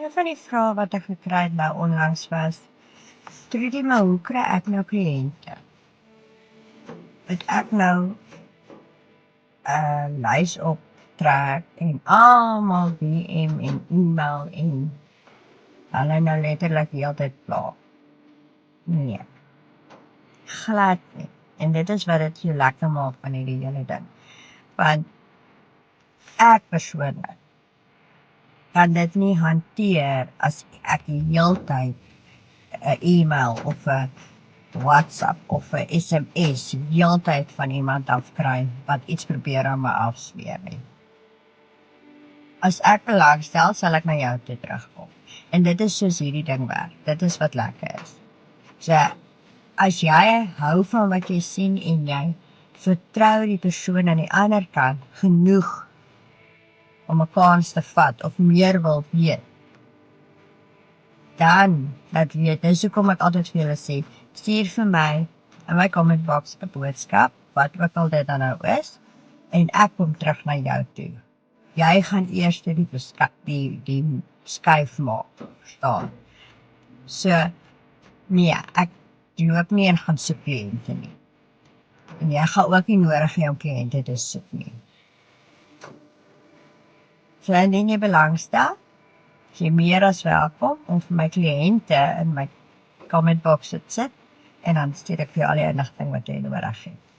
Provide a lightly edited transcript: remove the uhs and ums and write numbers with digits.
Een van die vrae wat ek gekry het nou onlangs was, Trudy, maar hoe kry ek nou kliënte? Moet ek nou lys optrek en almal DM en e-mail en hulle nou letterlik die hele tyd pla? Nee, glad nie. En dit is wat dit so lekker maak van hierdie hele ding. Want ek persoonlik kan dit nie hanteer as ek die hele tyd 'n e-mail of 'n WhatsApp of 'n SMS die hele tyd van iemand afkry wat iets probeer aan my afsmeer nie. As ek belangstel, sal ek na jou toe terugkom. En dit is soos hierdie ding werk. Dit is wat lekker is. So, as jy hou van wat jy sien en jy vertrou die persoon aan die ander kant genoeg om 'n kans te vat of meer wil weet, dan, dat weet, dis hoekom ek altyd vir julle sê, stuur vir my in my comment box 'n boodskap, wat ook al dit dan nou is, en ek kom terug na jou toe. Jy gaan eers die skuif maak, verstaan. So, nee, ek loop nie en gaan soek kliënte nie. En jy gaan ook nie nodig hê om kliënte te soek nie. So, indien jy belangstel, is jy meer as welkom om vir my kliënte in my comment box te sit, en dan stuur ek vir jou al die inligting wat jy nodig het.